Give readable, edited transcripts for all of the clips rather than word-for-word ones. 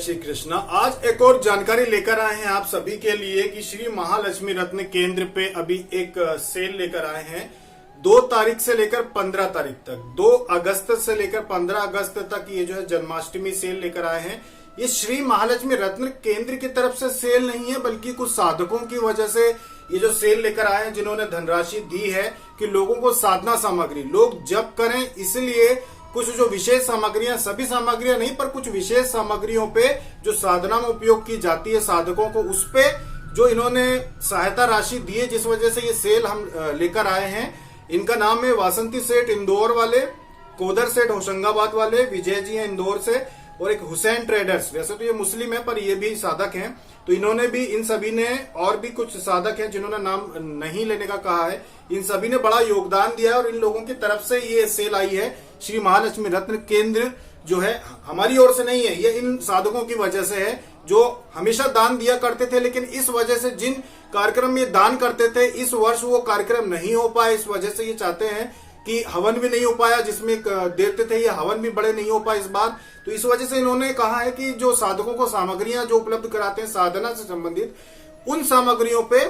श्री कृष्णा। आज एक और जानकारी लेकर आए हैं आप सभी के लिए कि श्री महालक्ष्मी रत्न केंद्र पे अभी एक सेल लेकर आए हैं 2 तारीख से लेकर 15 तारीख तक, 2 अगस्त से लेकर 15 अगस्त तक ये जो है जन्माष्टमी सेल लेकर आए हैं। ये श्री महालक्ष्मी रत्न केंद्र की तरफ से सेल नहीं है, बल्कि कुछ साधकों की वजह से ये जो सेल लेकर आए हैं जिन्होंने धनराशि दी है कि लोगों को साधना सामग्री लोग जप करें, इसलिए कुछ जो विशेष सामग्रियां, सभी सामग्रियां नहीं पर कुछ विशेष सामग्रियों पे जो साधना में उपयोग की जाती है साधकों को, उस पे जो इन्होंने सहायता राशि दी है, जिस वजह से ये सेल हम लेकर आए हैं। इनका नाम है वासंती सेठ इंदौर वाले, कोदर सेठ होशंगाबाद वाले, विजय जी हैं इंदौर से, और एक हुसैन ट्रेडर्स। वैसे तो ये मुस्लिम है पर ये भी साधक हैं, तो इन्होंने भी, इन सभी ने, और भी कुछ साधक हैं जिन्होंने नाम नहीं लेने का कहा है, इन सभी ने बड़ा योगदान दिया है और इन लोगों की तरफ से ये सेल आई है। श्री महालक्ष्मी रत्न केंद्र जो है हमारी ओर से नहीं है, ये इन साधकों की वजह से है जो हमेशा दान दिया करते थे, लेकिन इस वजह से जिन कार्यक्रम में दान करते थे इस वर्ष वो कार्यक्रम नहीं हो पाए। इस वजह से ये चाहते हैं कि हवन भी नहीं हो पाया, जिसमें देते थे ये हवन भी बड़े नहीं हो पाए इस बार। तो इस वजह से इन्होंने कहा है कि जो साधकों को सामग्रियां जो उपलब्ध कराते हैं साधना से संबंधित, उन सामग्रियों पे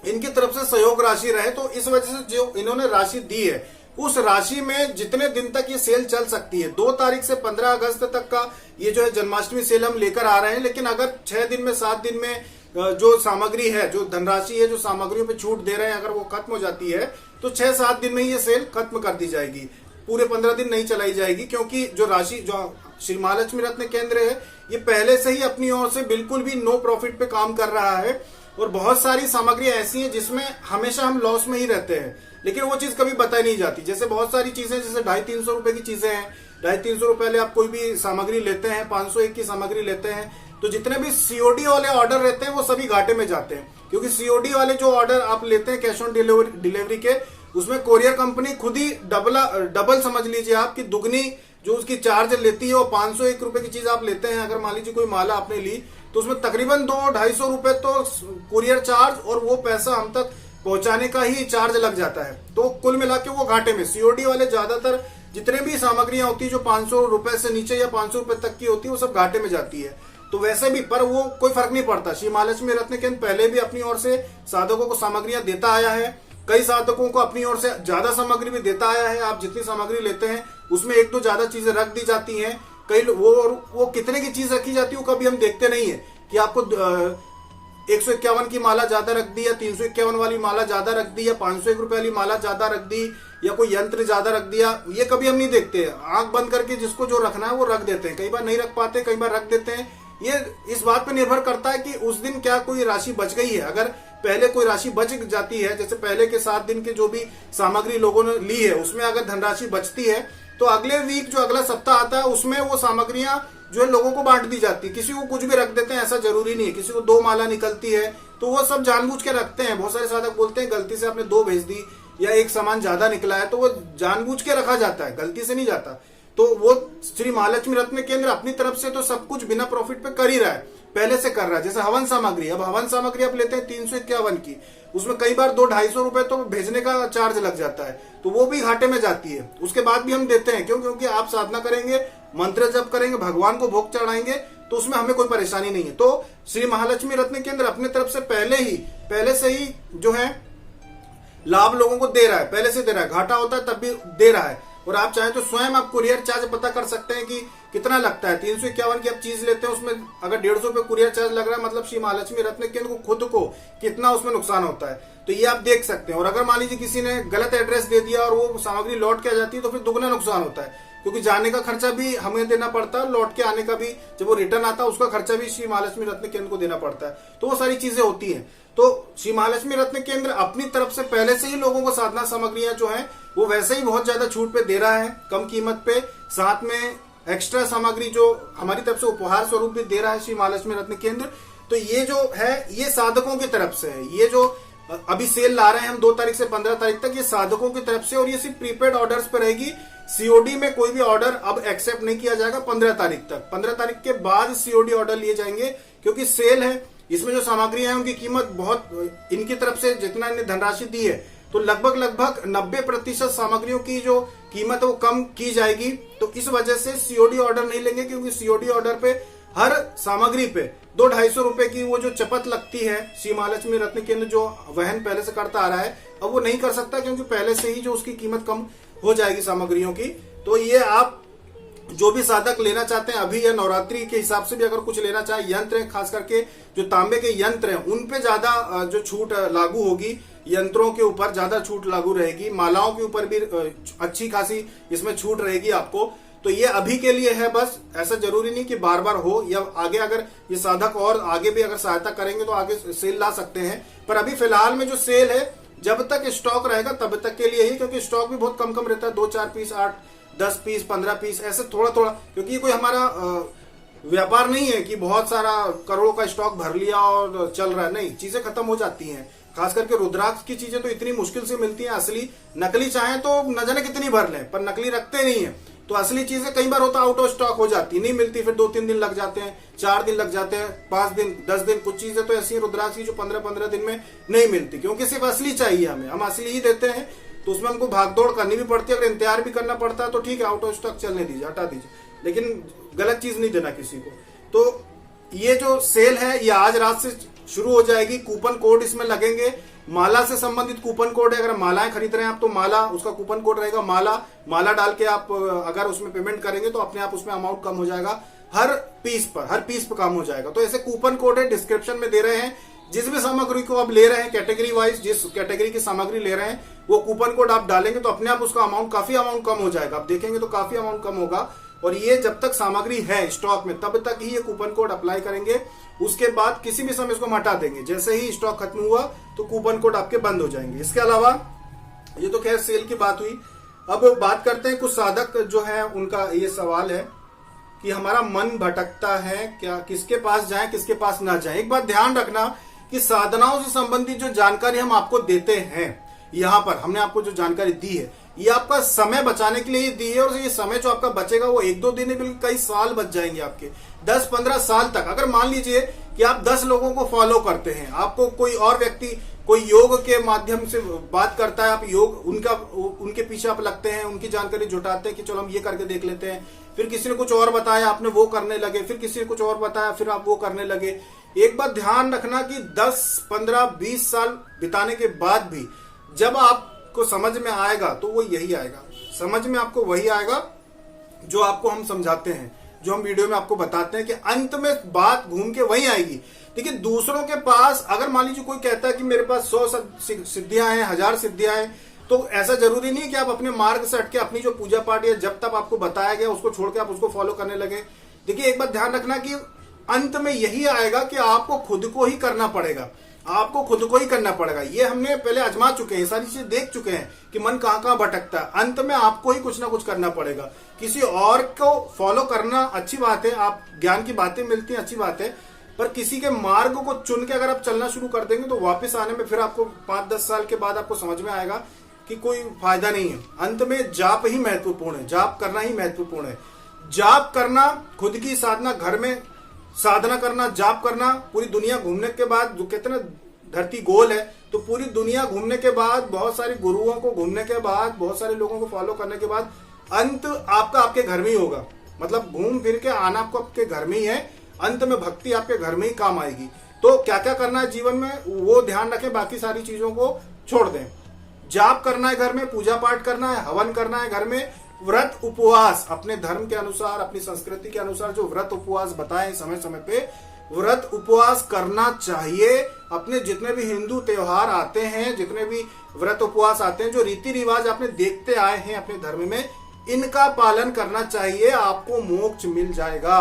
इनकी तरफ से सहयोग राशि रहे। तो इस वजह से जो इन्होंने राशि दी है उस राशि में जितने दिन तक ये सेल चल सकती है, 2 तारीख से 15 अगस्त तक का ये जो है जन्माष्टमी सेल हम लेकर आ रहे हैं। लेकिन अगर 6 दिन में 7 दिन में जो सामग्री है, जो धनराशि है, जो सामग्रियों पे छूट दे रहे हैं, अगर वो खत्म हो जाती है तो 6-7 दिन में ये सेल खत्म कर दी जाएगी, पूरे 15 दिन नहीं चलाई जाएगी। क्योंकि जो राशि जो श्री महालक्ष्मी रत्न केंद्र है ये पहले से ही अपनी ओर से बिल्कुल भी नो प्रॉफिट पे काम कर रहा है, और बहुत सारी सामग्रियां ऐसी हैं जिसमें हमेशा हम लॉस में ही रहते हैं, लेकिन वो चीज कभी बताई नहीं जाती। जैसे बहुत सारी चीजें, जैसे 250-300 रुपए की चीजें हैं, 250-300 रुपए पहले आप कोई भी सामग्री लेते हैं, 501 की सामग्री लेते हैं, तो जितने भी सीओडी वाले ऑर्डर रहते हैं वो सभी घाटे में जाते हैं। क्योंकि सीओडी वाले जो ऑर्डर आप लेते हैं कैश ऑन डिलीवरी के, उसमें कोरियर कंपनी खुद ही डबल समझ लीजिए आप कि दुगनी जो उसकी चार्ज लेती है। वो 501 रुपए की चीज आप लेते हैं, अगर मान लीजिए कोई माला आपने ली तो उसमें तकरीबन 200-250 रुपए तो कुरियर चार्ज और वो पैसा हम तक पहुंचाने का ही चार्ज लग जाता है। तो कुल मिला के वो घाटे में, सीओडी वाले ज्यादातर जितने भी सामग्रियां होती है जो 500 रुपए से नीचे या 500 रुपए तक की होती है वो सब घाटे में जाती है। तो वैसे भी, पर वो कोई फर्क नहीं पड़ता। श्री महालक्ष्मी रत्न केंद्र पहले भी अपनी ओर से साधकों को सामग्रियां देता आया है, कई साधकों को अपनी ओर से ज्यादा सामग्री भी देता आया है। आप जितनी सामग्री लेते हैं उसमें 1-2 ज्यादा चीजें रख दी जाती हैं। कई वो कितने की चीज रखी जाती है वो कभी हम देखते नहीं है कि आपको 151 की माला ज्यादा रख दी, या 351 वाली माला ज्यादा रख दी, या 501 रुपए वाली माला ज्यादा रख दी, या कोई यंत्र ज्यादा रख दिया। ये कभी हम नहीं देखते। आंख बंद करके जिसको जो रखना है वो रख देते हैं। कई बार नहीं रख पाते, कई बार रख देते हैं। ये इस बात पे निर्भर करता है कि उस दिन क्या कोई राशि बच गई है। अगर पहले कोई राशि बच जाती है, जैसे पहले के 7 दिन के जो भी सामग्री लोगों ने ली है उसमें अगर धनराशि बचती है, तो अगले वीक जो अगला सप्ताह आता है उसमें वो सामग्रियां जो है लोगों को बांट दी जाती है। किसी को कुछ भी रख देते हैं, ऐसा जरूरी नहीं है। किसी को 2 माला निकलती है तो वो सब जानबूझ के रखते हैं। बहुत सारे साधक बोलते हैं गलती से आपने 2 भेज दी या एक सामान ज्यादा निकला है, तो वो जानबूझ के रखा जाता है, गलती से नहीं जाता। तो वो श्री महालक्ष्मी रत्न केंद्र अपनी तरफ से तो सब कुछ बिना प्रॉफिट पे कर ही रहा है, पहले से कर रहा है। जैसे हवन सामग्री, अब हवन सामग्री आप लेते हैं 351 की, उसमें कई बार 200-250 रुपए तो भेजने का चार्ज लग जाता है, तो वो भी घाटे में जाती है। उसके बाद भी हम देते हैं, क्यों? क्योंकि आप साधना करेंगे, मंत्र जप करेंगे, भगवान को भोग चढ़ाएंगे, तो उसमें हमें कोई परेशानी नहीं है। तो श्री महालक्ष्मी रत्न केंद्र अपनी तरफ से पहले से ही जो है लाभ लोगों को दे रहा है, पहले से दे रहा है। घाटा होता है तब भी दे रहा है। और आप चाहें तो स्वयं आप कुरियर चार्ज पता कर सकते हैं कि कितना लगता है। 351 की आप चीज लेते हैं, उसमें अगर 150 रुपए कुरियर चार्ज लग रहा है, मतलब श्री महालक्ष्मी रत्न केंद्र को खुद को कितना उसमें नुकसान होता है, तो ये आप देख सकते हैं। और अगर मान लीजिए किसी ने गलत एड्रेस दे दिया और वो सामग्री लौट के आ जाती है तो फिर दुगना नुकसान होता है, क्योंकि जाने का खर्चा भी हमें देना पड़ता है, लौट के आने का भी, जब वो रिटर्न आता है उसका खर्चा भी श्री महालक्ष्मी रत्न केंद्र को देना पड़ता है। तो वो सारी चीजें होती हैं। तो श्री महालक्ष्मी रत्न केंद्र अपनी तरफ से पहले से ही लोगों को साधना सामग्रियां जो है वो वैसे ही बहुत ज्यादा छूट पे दे रहा है, कम कीमत पे, साथ में एक्स्ट्रा सामग्री जो हमारी तरफ से उपहार स्वरूप भी दे रहा है श्री महालक्ष्मी रत्न केंद्र। तो ये जो है ये साधकों की तरफ से है। ये जो अभी सेल ला रहे हैं हम 2 तारीख से 15 तारीख तक, ये साधकों की तरफ से, और ये सिर्फ प्रीपेड ऑर्डर्स पे रहेगी। सीओडी में कोई भी ऑर्डर अब एक्सेप्ट नहीं किया जाएगा 15 तारीख तक। 15 तारीख के बाद सीओडी ऑर्डर लिए जाएंगे, क्योंकि सेल है। इसमें जो सामग्रियां हैं उनकी कीमत बहुत, इनकी तरफ से जितना इन्हें धनराशि दी है तो लगभग 90% सामग्रियों की जो कीमत है वो कम की जाएगी। तो इस वजह से सीओडी ऑर्डर नहीं लेंगे, क्योंकि सीओडी ऑर्डर पे हर सामग्री पे 200-250 रुपए की वो जो चपत लगती है, श्री महालक्ष्मी रत्न केंद्र जो वहन पहले से करता आ रहा है, अब वो नहीं कर सकता क्योंकि पहले से ही जो उसकी कीमत कम हो जाएगी सामग्रियों की। तो ये आप जो भी साधक लेना चाहते हैं अभी या नवरात्रि के हिसाब से भी अगर कुछ लेना चाहे, यंत्र है खास करके जो तांबे के यंत्र हैं उन पे ज्यादा जो छूट लागू होगी, यंत्रों के ऊपर ज्यादा छूट लागू रहेगी, मालाओं के ऊपर भी अच्छी खासी इसमें छूट रहेगी आपको। तो ये अभी के लिए है बस, ऐसा जरूरी नहीं कि बार बार हो, या आगे अगर ये साधक और आगे भी अगर सहायता करेंगे तो आगे सेल ला सकते हैं। पर अभी फिलहाल में जो सेल है जब तक स्टॉक रहेगा तब तक के लिए ही, क्योंकि स्टॉक भी बहुत कम कम रहता है, 2-4 पीस, 8-10 पीस, 15 पीस, ऐसे थोड़ा थोड़ा, क्योंकि ये कोई हमारा व्यापार नहीं है कि बहुत सारा करोड़ों का स्टॉक भर लिया और चल रहा है, नहीं, चीजें खत्म हो जाती हैं। खास करके रुद्राक्ष की चीजें तो इतनी मुश्किल से मिलती हैं, असली नकली चाहे तो न जाने कितनी भर लें पर नकली रखते नहीं है। तो असली चीजें कई बार होता आउट ऑफ स्टॉक हो जाती, नहीं मिलती, फिर 2-3 दिन लग जाते हैं, 4 दिन लग जाते हैं, 5 दिन, 10 दिन। कुछ चीजें तो ऐसी रुद्राक्ष की जो 15-15 दिन में नहीं मिलती, क्योंकि सिर्फ असली चाहिए हमें, हम असली ही देते हैं, तो उसमें हमको भागदौड़ करनी भी पड़ती है। अगर इंतजार भी करना पड़ता है तो ठीक है, आउट ऑफ स्टॉक चलने दीजिए, हटा दीजिए, लेकिन गलत चीज नहीं देना किसी को। तो ये जो सेल है ये आज रात से शुरू हो जाएगी। कूपन कोड इसमें लगेंगे, माला से संबंधित कूपन कोड है। अगर मालाएं खरीद रहे हैं आप तो माला, उसका कूपन कोड रहेगा माला डाल के आप अगर उसमें पेमेंट करेंगे तो अपने आप उसमें अमाउंट कम हो जाएगा, हर पीस पर कम हो जाएगा। तो ऐसे कूपन कोड है, डिस्क्रिप्शन में दे रहे हैं। जिस भी सामग्री को आप ले रहे हैं कैटेगरी वाइज, जिस कैटेगरी की सामग्री ले रहे हैं वो कूपन कोड आप डालेंगे तो अपने आप उसका अमाउंट, काफी अमाउंट कम हो जाएगा। आप देखेंगे तो काफी अमाउंट कम होगा। और ये जब तक सामग्री है स्टॉक में तब तक ही ये कूपन कोड अप्लाई करेंगे, उसके बाद किसी भी समय इसको हटा देंगे। जैसे ही स्टॉक खत्म हुआ तो कूपन कोड आपके बंद हो जाएंगे। इसके अलावा ये तो खैर सेल की बात हुई। अब बात करते हैं कुछ साधक जो है उनका ये सवाल है कि हमारा मन भटकता है, क्या किसके पास जाएं किसके पास ना जाएं। एक बात ध्यान रखना कि साधनाओं से संबंधित जो जानकारी हम आपको देते हैं, यहाँ पर हमने आपको जो जानकारी दी है ये आपका समय बचाने के लिए ही दी है। और ये समय जो आपका बचेगा वो 1-2 दिन में कई साल बच जाएंगे आपके, 10-15 साल तक। अगर मान लीजिए कि आप 10 लोगों को फॉलो करते हैं, आपको कोई और व्यक्ति कोई योग के माध्यम से बात करता है, आप योग उनके पीछे आप लगते हैं, उनकी जानकारी जुटाते हैं कि चलो हम ये करके देख लेते हैं, फिर किसी ने कुछ और बताया आपने वो करने लगे, फिर किसी ने कुछ और बताया फिर आप वो करने लगे। एक बात ध्यान रखना कि 10, 15, 20 साल बिताने के बाद भी जब आपको समझ में आएगा तो वो यही आएगा, समझ में आपको वही आएगा जो आपको हम समझाते हैं, जो हम वीडियो में आपको बताते हैं कि अंत में बात घूम के वही आएगी। देखिए दूसरों के पास अगर मान लीजिए कोई कहता है कि मेरे पास 100 सिद्धियां हैं, 1000 सिद्धियां हैं, तो ऐसा जरूरी नहीं कि आप अपने मार्ग से हटके अपनी जो पूजा पाठ या जब तक आपको बताया गया उसको छोड़ के आप उसको फॉलो करने लगे। देखिए एक बात ध्यान रखना कि अंत में यही आएगा कि आपको खुद को ही करना पड़ेगा, आपको खुद को ही करना पड़ेगा। ये हमने पहले आजमा चुके हैं, सारी चीजें देख चुके हैं कि मन कहाँ कहाँ भटकता है। अंत में आपको ही कुछ ना कुछ करना पड़ेगा। किसी और को फॉलो करना अच्छी बात है, आप ज्ञान की बातें मिलती हैं अच्छी बात है, पर किसी के मार्ग को चुन के अगर आप चलना शुरू कर देंगे तो वापस आने में फिर आपको 5-10 साल के बाद आपको समझ में आएगा कि कोई फायदा नहीं है। अंत में जाप ही महत्वपूर्ण है, जाप करना ही महत्वपूर्ण है। जाप करना, खुद की साधना, घर में साधना करना, जाप करना, पूरी दुनिया घूमने के बाद, जो कहते हैं ना धरती गोल है, तो पूरी दुनिया घूमने के बाद, बहुत सारे गुरुओं को घूमने के बाद, बहुत सारे लोगों को फॉलो करने के बाद अंत आपका आपके घर में ही होगा। मतलब घूम फिर के आना आपको आपके घर में ही है, अंत में भक्ति आपके घर में ही काम आएगी। तो क्या क्या करना है जीवन में वो ध्यान रखें, बाकी सारी चीजों को छोड़ दें। जाप करना है घर में, पूजा पाठ करना है, हवन करना है घर में, व्रत उपवास अपने धर्म के अनुसार, अपनी संस्कृति के अनुसार जो व्रत उपवास बताए समय समय पे व्रत उपवास करना चाहिए। अपने जितने भी हिंदू त्योहार आते हैं, जितने भी व्रत उपवास आते हैं, जो रीति रिवाज आपने देखते आए हैं अपने धर्म में, इनका पालन करना चाहिए, आपको मोक्ष मिल जाएगा।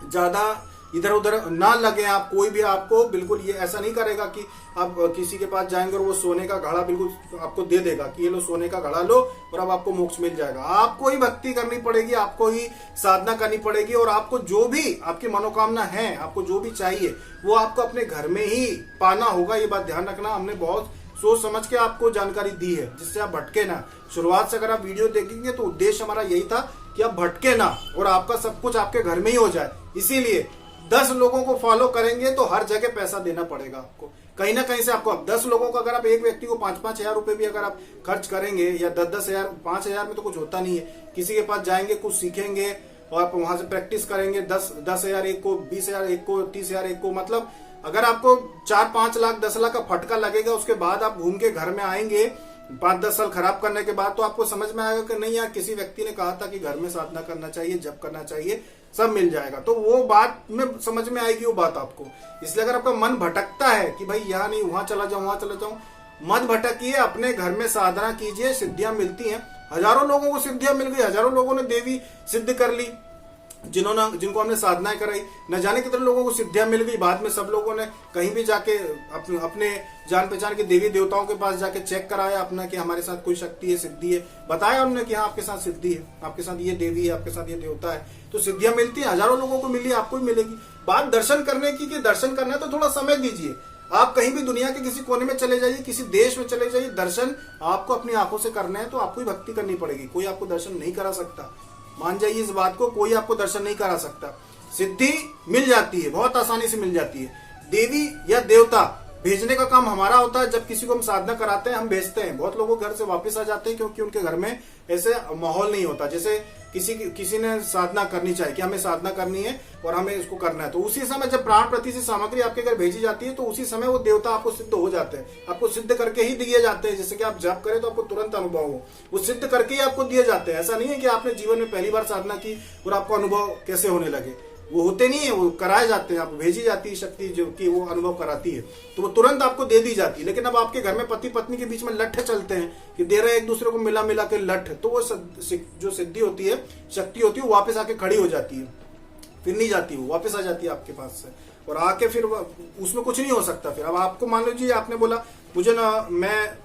ज्यादा इधर उधर ना लगे आप, कोई भी आपको बिल्कुल ये ऐसा नहीं करेगा कि आप किसी के पास जाएंगे और वो सोने का घड़ा बिल्कुल आपको दे देगा कि ये लो सोने का घड़ा लो और अब आपको मोक्ष मिल जाएगा। आपको ही भक्ति करनी पड़ेगी, आपको ही साधना करनी पड़ेगी, और आपको जो भी आपकी मनोकामना है, आपको जो भी चाहिए वो आपको अपने घर में ही पाना होगा। ये बात ध्यान रखना, हमने बहुत सोच समझ के आपको जानकारी दी है जिससे आप भटके ना। शुरुआत से अगर आप वीडियो देखेंगे तो उद्देश्य हमारा यही था कि आप भटके ना और आपका सब कुछ आपके घर में ही हो जाए। इसीलिए 10 लोगों को फॉलो करेंगे तो हर जगह पैसा देना पड़ेगा आपको, कहीं ना कहीं से आपको। अब 10 लोगों को अगर आप एक व्यक्ति को 5-5 हजार रुपए भी अगर आप खर्च करेंगे या 10-10 हजार, 5 हजार में तो कुछ होता नहीं है। किसी के पास जाएंगे, कुछ सीखेंगे, और आप वहां से प्रैक्टिस करेंगे 10,000 एक को, 20,000 एक को, 30,000 एक को, मतलब अगर आपको 4-5 लाख 10 लाख का फटका लगेगा, उसके बाद आप घूम के घर में आएंगे 5-10 साल खराब करने के बाद, तो आपको समझ में आएगा कि नहीं यार, किसी व्यक्ति ने कहा था कि घर में साधना करना चाहिए, जप करना चाहिए, सब मिल जाएगा। तो वो बात में समझ में आएगी वो बात आपको। इसलिए अगर आपका मन भटकता है कि भाई यहाँ नहीं, वहां चला जाऊं, वहां चला जाऊं, मत भटकिए, अपने घर में साधना कीजिए, सिद्धियां मिलती हैं। हजारों लोगों को सिद्धियां मिल गई, हजारों लोगों ने देवी सिद्ध कर ली, जिनको हमने साधनाएं कराई, न जाने कितने लोगों को सिद्धियां मिल गई। बाद में सब लोगों ने कहीं भी जाके अपने जान पहचान के देवी देवताओं के पास जाके चेक कराया अपना कि हमारे साथ कोई शक्ति है, सिद्धि है, बताया उन्होंने कि हाँ आपके साथ सिद्धि है, आपके साथ ये देवी है, आपके साथ ये देवता है। तो सिद्धियां मिलती है, हजारों लोगों को मिली, आपको भी मिलेगी। बात दर्शन करने की, कि दर्शन करना है तो थोड़ा समय दीजिए। आप कहीं भी दुनिया के किसी कोने में चले जाइए, किसी देश में चले जाइए, दर्शन आपको अपनी आंखों से करना है तो आपको ही भक्ति करनी पड़ेगी। कोई आपको दर्शन नहीं करा सकता, मान जाइए इस बात को, कोई आपको दर्शन नहीं करा सकता। सिद्धि मिल जाती है, बहुत आसानी से मिल जाती है। देवी या देवता भेजने का काम हमारा होता है। जब किसी को हम साधना कराते हैं, हम भेजते हैं। बहुत लोगों घर से वापस आ जाते हैं क्योंकि उनके घर में ऐसे माहौल नहीं होता। जैसे किसी ने साधना करनी चाहिए कि हमें साधना करनी है और हमें इसको करना है, तो उसी समय जब प्राण प्रतिष्ठित सामग्री आपके घर भेजी जाती है, तो उसी समय वो देवता आपको सिद्ध हो जाते हैं, आपको सिद्ध करके ही दिए जाते हैं। जैसे कि आप जप करें तो आपको तुरंत अनुभव हो, वो सिद्ध करके ही आपको दिए जाते हैं। ऐसा नहीं है कि आपने जीवन में पहली बार साधना की और आपको अनुभव कैसे होने लगे, वो होते नहीं है, वो कराए जाते हैं, आपको भेजी जाती है शक्ति जो कि वो अनुभव कराती है, तो वो तुरंत आपको दे दी जाती है। लेकिन अब आपके घर में पति पत्नी के बीच में लठ चलते हैं कि दे रहे एक दूसरे को मिला मिला के लठ, तो वो जो सिद्धि होती है, शक्ति होती है, वो वापस आके खड़ी हो जाती है, फिर नहीं जाती, वो वापस आ जाती है आपके पास से, और आके फिर उसमें कुछ नहीं हो सकता। फिर अब आपको मान लीजिए आपने बोला मुझे ना, मैं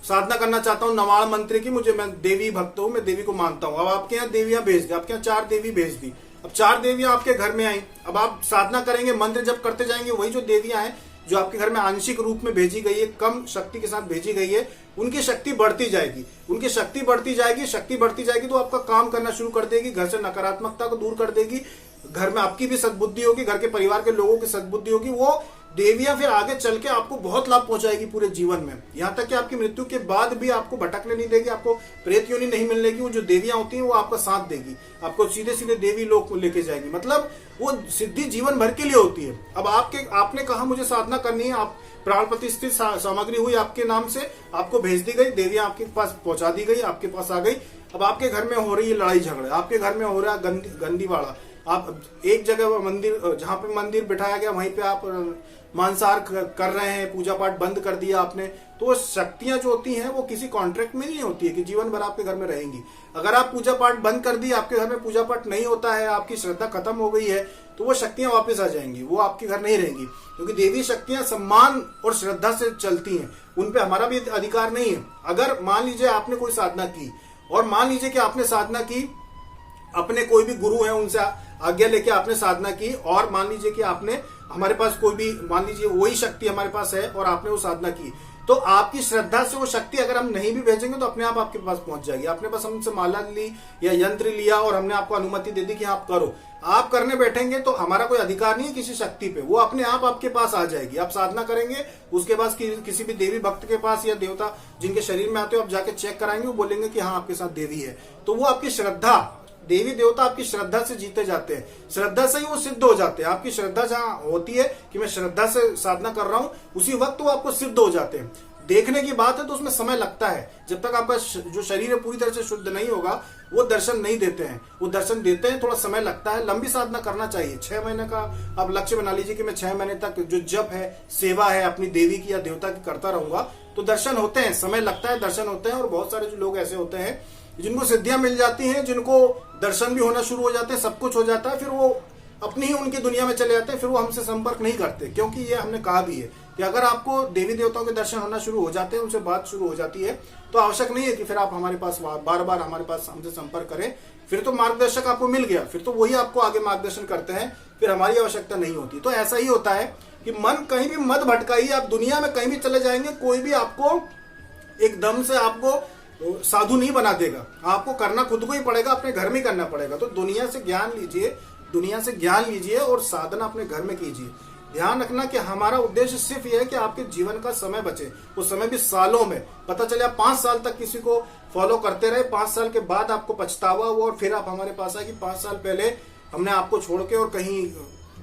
साधना करना चाहता हूँ नवाण मंत्र की, मैं देवी भक्त हूँ, मैं देवी को मानता हूँ। अब आपके यहाँ देवियां भेज दी, आपके यहाँ 4 देवी भेज दी। अब 4 देवियां आपके घर में आई, अब आप साधना करेंगे, मंत्र जब करते जाएंगे, वही जो देवियां हैं जो आपके घर में आंशिक रूप में भेजी गई है, कम शक्ति के साथ भेजी गई है, उनकी शक्ति बढ़ती जाएगी, उनकी शक्ति बढ़ती जाएगी, शक्ति बढ़ती जाएगी, तो आपका काम करना शुरू कर देगी, घर से नकारात्मकता को दूर कर देगी, घर में आपकी भी सद्बुद्धि होगी, घर के परिवार के लोगों की सद्बुद्धि होगी। वो देवियां फिर आगे चल के आपको बहुत लाभ पहुंचाएगी पूरे जीवन में, यहाँ तक कि आपकी मृत्यु के बाद भी आपको भटकने नहीं देगी, आपको प्रेत योनि नहीं मिलने की। वो जो देवियां होती हैं वो आपका साथ देगी, आपको सीधे सीधे देवी लोक को लेके जाएगी, मतलब वो सिद्धि जीवन भर के लिए होती है। अब आपने कहा मुझे साधना करनी है, आप प्राण प्रतिष्ठित सामग्री हुई आपके नाम से, आपको भेज दी गई, देवियां आपके पास पहुंचा दी गई, आपके पास आ गई। अब आपके घर में हो रही है लड़ाई झगड़े, आपके घर में हो रहा है गंदीवाड़ा, आप एक जगह मंदिर, जहां पे मंदिर बिठाया गया वहीं पे आप मांसाहार कर रहे हैं, पूजा पाठ बंद कर दिया आपने, तो शक्तियां जो होती हैं वो किसी कॉन्ट्रैक्ट में नहीं होती है कि जीवन भर आपके घर में रहेंगी। अगर आप पूजा पाठ बंद कर दी, आपके घर में पूजा पाठ नहीं होता है, आपकी श्रद्धा खत्म हो गई है, तो वो शक्तियां वापस आ जाएंगी, वो आपके घर नहीं रहेंगी, क्योंकि देवी शक्तियां सम्मान और श्रद्धा से चलती हैं, उन पे हमारा भी अधिकार नहीं है। अगर मान लीजिए आपने कोई साधना की, और मान लीजिए कि आपने साधना की, अपने कोई भी गुरु है उनसे आज्ञा लेके आपने साधना की, और मान लीजिए कि आपने, हमारे पास कोई भी, मान लीजिए वही शक्ति हमारे पास है और आपने वो साधना की, तो आपकी श्रद्धा से वो शक्ति अगर हम नहीं भी भेजेंगे तो अपने आप आपके पास पहुंच जाएगी। आपने बस हमसे माला ली या यंत्र लिया और हमने आपको अनुमति दे दी कि आप करो, आप करने बैठेंगे तो हमारा कोई अधिकार नहीं है किसी शक्ति पे, वो अपने आप आपके पास आ जाएगी। आप साधना करेंगे, उसके बाद किसी भी देवी भक्त के पास या देवता जिनके शरीर में आते हो, आप जाके चेक कराएंगे, वो बोलेंगे कि हाँ आपके साथ देवी है, तो वो आपकी श्रद्धा, देवी देवता आपकी श्रद्धा से जीते जाते हैं, श्रद्धा से ही वो सिद्ध हो जाते हैं। आपकी श्रद्धा जहां होती है कि मैं श्रद्धा से साधना कर रहा हूं, उसी वक्त वो आपको सिद्ध हो जाते हैं। देखने की बात है तो उसमें समय लगता है, जब तक आपका जो शरीर है पूरी तरह से शुद्ध नहीं होगा, वो दर्शन नहीं देते हैं। वो दर्शन देते हैं, थोड़ा समय लगता है, लंबी साधना करना चाहिए। 6 महीने का आप लक्ष्य बना लीजिए कि मैं 6 महीने तक जो जप है, सेवा है अपनी देवी की या देवता की करता रहूंगा, तो दर्शन होते हैं, समय लगता है, दर्शन होते हैं। और बहुत सारे जो लोग ऐसे होते हैं जिनको सिद्धियां मिल जाती हैं, जिनको दर्शन भी होना शुरू हो जाते हैं, सब कुछ हो जाता है, फिर वो अपनी ही उनकी दुनिया में चले जाते हैं, फिर वो हमसे संपर्क नहीं करते, क्योंकि ये हमने कहा भी है कि अगर आपको देवी देवताओं के दर्शन होना शुरू हो जाते हैं, उनसे बात शुरू हो जाती है, तो आवश्यक नहीं है कि फिर आप हमारे पास बार बार हमारे पास हमसे संपर्क करें। फिर तो मार्गदर्शक आपको मिल गया, फिर तो वही आपको आगे मार्गदर्शन करते हैं, फिर हमारी आवश्यकता नहीं होती। तो ऐसा ही होता है कि मन कहीं भी मत भटकाइए, आप दुनिया में कहीं भी चले जाएंगे, कोई भी आपको एकदम से आपको साधु नहीं बना देगा, आपको करना खुद को ही पड़ेगा, अपने घर में करना पड़ेगा। तो दुनिया से ज्ञान लीजिए और साधना अपने घर में कीजिए। ध्यान रखना कि हमारा उद्देश्य सिर्फ यह है कि आपके जीवन का समय बचे, वो समय भी सालों में। पता चले आप 5 साल तक किसी को फॉलो करते रहे, 5 साल के बाद आपको पछतावा हुआ और फिर आप हमारे पास आए कि 5 साल पहले हमने आपको छोड़ के और कहीं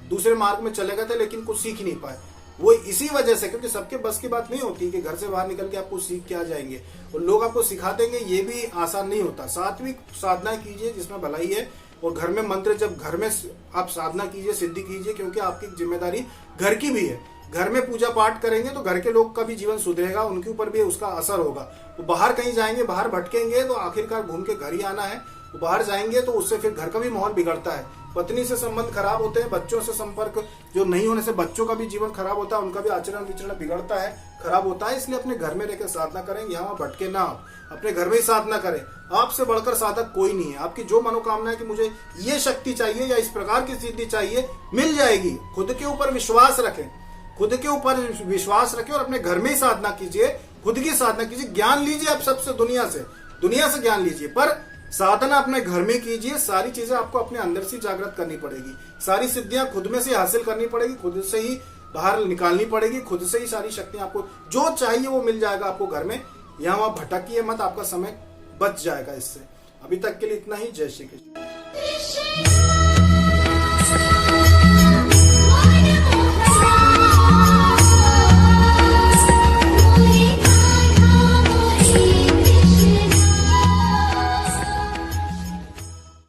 दूसरे मार्ग में चले गए थे लेकिन कुछ सीख नहीं पाए। वो इसी वजह से, क्योंकि सबके बस की बात नहीं होती कि घर से बाहर निकल के आप कुछ सीख के आ जाएंगे और लोग आपको सिखा देंगे, ये भी आसान नहीं होता। सात्विक साधना कीजिए जिसमें भलाई है, और घर में मंत्र, जब घर में आप साधना कीजिए, सिद्धि कीजिए, क्योंकि आपकी जिम्मेदारी घर की भी है। घर में पूजा पाठ करेंगे तो घर के लोग का भी जीवन सुधरेगा, उनके ऊपर भी उसका असर होगा। वो बाहर कहीं जाएंगे, बाहर भटकेंगे तो आखिरकार घूम के घर ही आना है। वो बाहर जाएंगे तो उससे फिर घर का भी माहौल बिगड़ता है, पत्नी से संबंध खराब होते हैं, बच्चों से संपर्क जो नहीं होने से बच्चों का भी जीवन खराब होता है, उनका भी आचरण विचरण बिगड़ता है, खराब होता है। इसलिए अपने घर में रहकर साधना करें, यहाँ भटके ना, आप अपने घर में ही साधना करें। आपसे बढ़कर साधक कोई नहीं है। आपकी जो मनोकामना है कि मुझे ये शक्ति चाहिए या इस प्रकार की सिद्धि चाहिए, मिल जाएगी। खुद के ऊपर विश्वास रखें, खुद के ऊपर विश्वास रखें और अपने घर में ही साधना कीजिए, खुद की साधना कीजिए। ज्ञान लीजिए आप सबसे, दुनिया से ज्ञान लीजिए, पर साधना अपने घर में कीजिए। सारी चीजें आपको अपने अंदर से जागृत करनी पड़ेगी, सारी सिद्धियां खुद में से हासिल करनी पड़ेगी, खुद से ही बाहर निकालनी पड़ेगी, खुद से ही सारी शक्तियां आपको जो चाहिए वो मिल जाएगा आपको घर में। यहाँ वहां भटकिए मत, आपका समय बच जाएगा इससे। अभी तक के लिए इतना ही। जय श्री कृष्ण।